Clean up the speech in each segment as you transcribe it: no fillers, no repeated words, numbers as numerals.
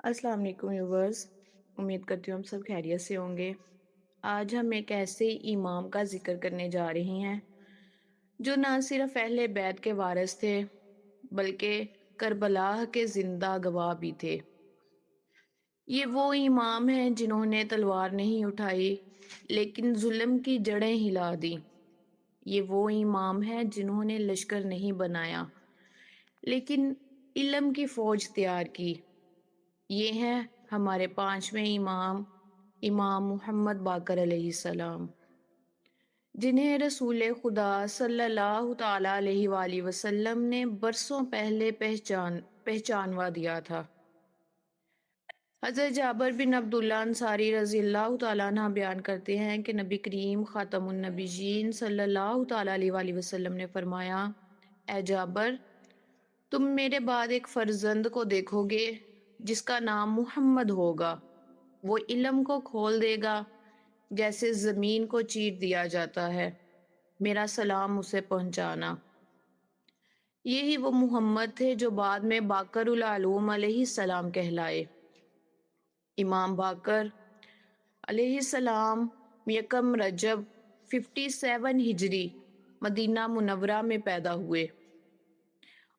अस्सलाम वालेकुम व्यूवर्स। उम्मीद करती हूँ हम सब खैरियत से होंगे। आज हम एक ऐसे इमाम का जिक्र करने जा रहे हैं जो ना सिर्फ अहले बैत के वारिस थे बल्कि करबला के जिंदा गवाह भी थे। ये वो इमाम हैं जिन्होंने तलवार नहीं उठाई लेकिन जुल्म की जड़ें हिला दी। ये वो इमाम हैं जिन्होंने लश्कर नहीं बनाया लेकिन इल्म की फौज तैयार की। ये हैं हमारे पांचवें इमाम, इमाम मोहम्मद बाकर अलैहिस्सलाम, जिन्हें रसूल खुदा सल्लल्लाहु ताला अलैहि वसल्लम ने बरसों पहले पहचानवा दिया था। हज़रत जाबर बिन अब्दुल्ला अंसारी रज़ी अल्लाह ताला अन्हा बयान करते हैं कि नबी करीम ख़ातमुन नबीयीन सल्लल्लाहु ताला अलैहि वसल्लम ने फरमाया, ए जाबर, तुम मेरे बाद एक फर्जंद को देखोगे जिसका नाम मुहम्मद होगा। वो इल्म को खोल देगा जैसे जमीन को चीर दिया जाता है। मेरा सलाम उसे पहुंचाना। यही वो मुहम्मद थे जो बाद में बाकरुल आलूम अलैहिस्सलाम कहलाए। इमाम बाकर अलैहिस्सलाम यकम रजब 57 हिजरी मदीना मुनव्वरा में पैदा हुए।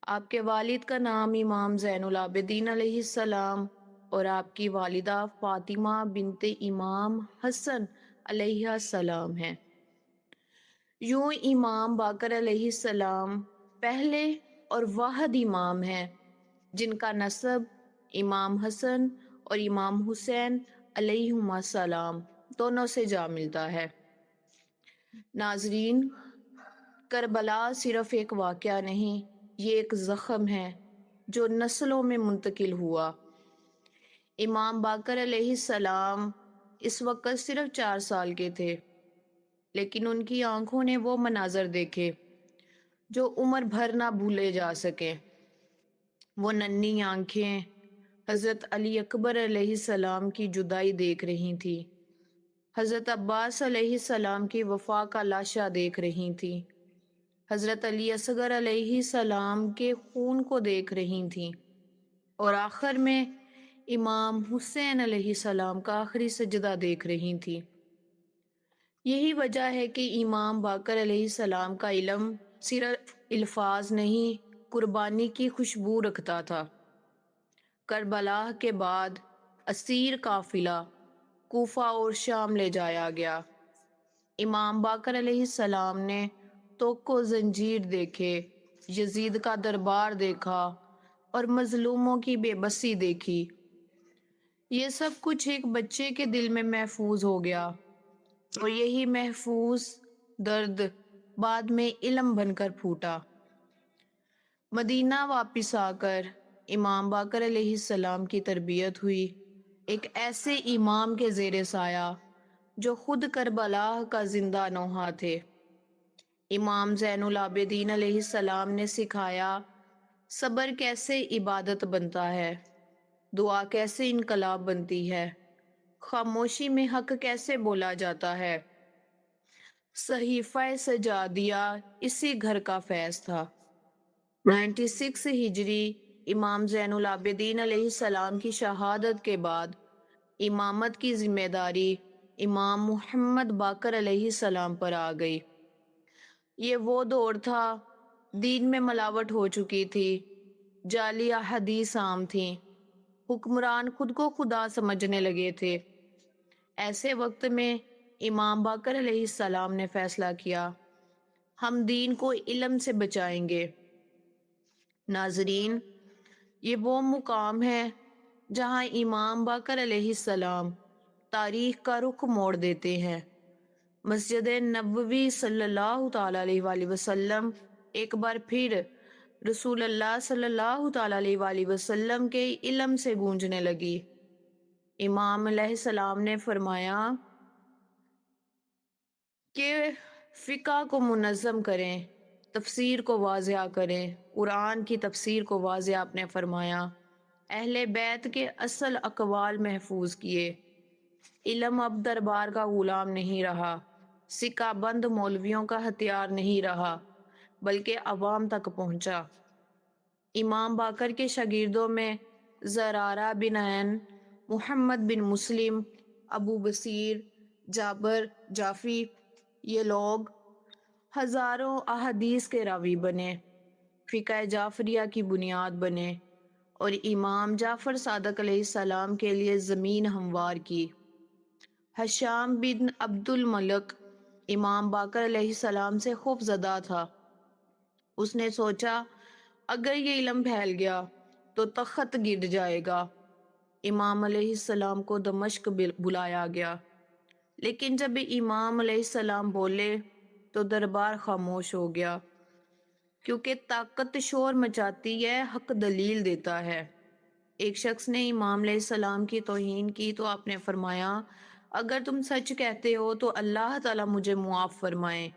आपके वालिद का नाम इमाम ज़ैनुल आबिदीन अलैहिस्सलाम और आपकी वालिदा फातिमा बिनते इमाम हसन अलैहिस्सलाम है। यूं इमाम बाकर अलैहिस्सलाम पहले और वाहिद इमाम हैं जिनका नसब इमाम हसन और इमाम हुसैन अलैहिस्सलाम दोनों से जा मिलता है। नाजरीन, करबला सिर्फ एक वाक़या नहीं, ये एक ज़ख्म है जो नस्लों में मुंतकिल हुआ। इमाम बाकर अलैहिस्सलाम इस वक्त सिर्फ 4 साल के थे, लेकिन उनकी आंखों ने वो मनाजर देखे जो उम्र भर ना भूले जा सके। वो नन्ही आंखें हज़रत अली अकबर अलैहिस्सलाम की जुदाई देख रही थी, हज़रत अब्बास अलैहिस्सलाम की वफा का लाशा देख रही थी, हज़रत अली असगर अलैहिस्सलाम के खून को देख रही थी और आखिर में इमाम हुसैन अलैहिस्सलाम का आखिरी सजदा देख रही थी। यही वजह है कि इमाम बाकर अलैहिस्सलाम का इल्म सिर्फ अल्फाज नहीं, कुर्बानी की खुशबू रखता था। करबला के बाद असीर काफिला कूफा और शाम ले जाया गया। इमाम बाकर अलैहिस्सलाम ने तोको जंजीर देखे, यजीद का दरबार देखा और मजलूमों की बेबसी देखी। ये सब कुछ एक बच्चे के दिल में महफूज हो गया और यही महफूज दर्द बाद में इल्म बनकर फूटा। मदीना वापस आकर इमाम बाकर अलैहिस्सलाम की तरबियत हुई एक ऐसे इमाम के ज़ेरे साया जो खुद करबला का जिंदा नोहा थे। इमाम ज़ैनुल आबिदीन अलैहिस्सलाम ने सिखाया सब्र कैसे इबादत बनता है, दुआ कैसे इनकलाब बनती है, खामोशी में हक कैसे बोला जाता है। सहीफ़ा सजादिया इसी घर का फैज़ था। 96 हिजरी इमाम ज़ैनुल आबिदीन अलैहिस्सलाम की शहादत के बाद इमामत की जिम्मेदारी इमाम मुहम्मद बाकर अलैहिस्सलाम पर आ गई। ये वो दौर था, दीन में मिलावट हो चुकी थी, जाली हदीस आम थी, हुक्मरान खुद को खुदा समझने लगे थे। ऐसे वक्त में इमाम बाकर अलैहिस्सलाम ने फैसला किया, हम दीन को इल्म से बचाएंगे। नाजरीन, ये वो मुकाम है जहाँ इमाम बाकर अलैहिस्सलाम तारीख का रुख मोड़ देते हैं। मस्जिद नबवी सल्लल्लाहु ताला अलैहि वसल्लम एक बार फिर रसूलुल्लाह सल्लल्लाहु ताला अलैहि वसल्लम के इल्म से गूंजने लगी। इमाम अलैहिस्सलाम ने फरमाया कि फ़िक़्ह को मुनज़्ज़म करें, तफ़सीर को वाज़िया करें। कुरान की तफ़सीर को वाज़िया आपने फरमाया, अहले बैत के असल अक़वाल महफूज किए। इल्म अब दरबार का ग़ुलाम नहीं रहा, सिक्का बंद मौलवियों का हथियार नहीं रहा, बल्कि अवाम तक पहुँचा। इमाम बाकर के शागिर्दों में زرارہ بن عین، محمد بن مسلم، ابو بصیر، جابر، جعفی، یہ لوگ ہزاروں احادیث کے راوی بنے، فقہ جعفریہ کی بنیاد بنے اور امام جعفر صادق علیہ السلام کے لیے زمین ہموار کی۔ حشام بن عبد الملک امام باقر علیہ السلام سے خوف زدہ تھا۔ اس نے سوچا اگر یہ علم پھیل گیا تو تخت گر جائے گا۔ امام علیہ السلام کو دمشق بلایا گیا، لیکن جب امام علیہ السلام بولے تو دربار خاموش ہو گیا، کیونکہ طاقت شور مچاتی ہے، حق دلیل دیتا ہے۔ ایک شخص نے امام علیہ السلام کی توہین کی تو آپ نے فرمایا اگر تم سچ کہتے ہو تو اللہ تعالیٰ مجھے معاف فرمائے،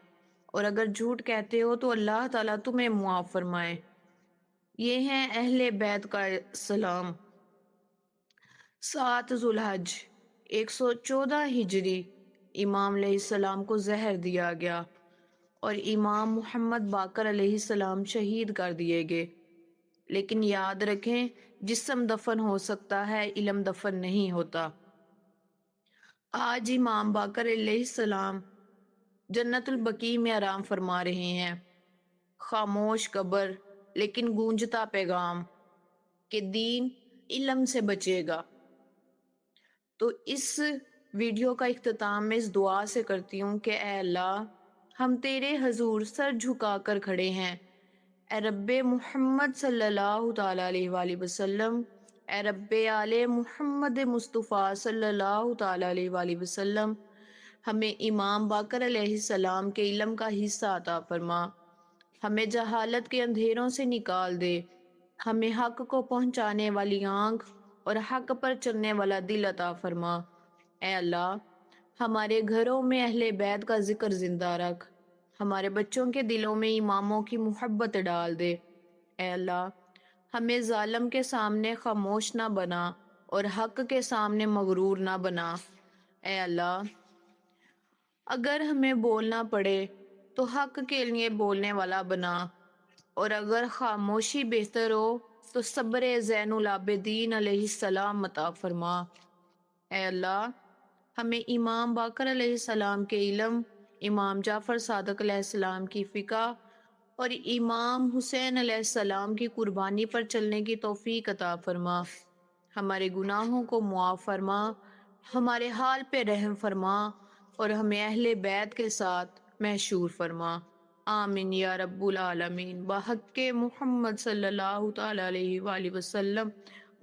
اور اگر جھوٹ کہتے ہو تو اللہ تعالیٰ تمہیں معاف فرمائے۔ یہ ہیں اہل بیت کا سلام۔ 7 ذوالحج 114 ہجری امام علیہ السلام کو زہر دیا گیا اور امام محمد باقر علیہ السلام شہید کر دیے گئے۔ لیکن یاد رکھیں، جسم دفن ہو سکتا ہے، علم دفن نہیں ہوتا۔ آج امام باقر علیہ السلام جنت البقیع میں آرام فرما رہے ہیں۔ خاموش قبر لیکن گونجتا پیغام کہ دین علم سے بچے گا۔ تو اس ویڈیو کا اختتام میں اس دعا سے کرتی ہوں کہ اے اللہ، ہم تیرے حضور سر جھکا کر کھڑے ہیں۔ اے رب محمد صلی اللہ تعالیٰ علیہ وآلہ وسلم، اے رب آل محمد مصطفیٰ صلی اللہ تعالیٰ علیہ وآلہ وسلم، ہمیں امام باقر علیہ السلام کے علم کا حصہ عطا فرما، ہمیں جہالت کے اندھیروں سے نکال دے، ہمیں حق کو پہنچانے والی آنکھ اور حق پر چلنے والا دل عطا فرما۔ اے اللہ، ہمارے گھروں میں اہل بیت کا ذکر زندہ رکھ، ہمارے بچوں کے دلوں میں اماموں کی محبت ڈال دے۔ اے اللہ، ہمیں ظالم کے سامنے خاموش نہ بنا اور حق کے سامنے مغرور نہ بنا۔ اے اللہ، اگر ہمیں بولنا پڑے تو حق کے لیے بولنے والا بنا، اور اگر خاموشی بہتر ہو تو صبر زین العابدین علیہ السلام عطا فرما۔ اے اللہ، ہمیں امام باقر علیہ السلام کے علم، امام جعفر صادق علیہ السلام کی فقہ اور امام حسین علیہ السلام کی قربانی پر چلنے کی توفیق عطا فرما۔ ہمارے گناہوں کو معاف فرما، ہمارے حال پہ رحم فرما اور ہمیں اہل بیت کے ساتھ محشور فرما۔ آمین یا رب العالمین، بحق محمد صلی اللہ تعالیٰ علیہ وآلہ وسلم۔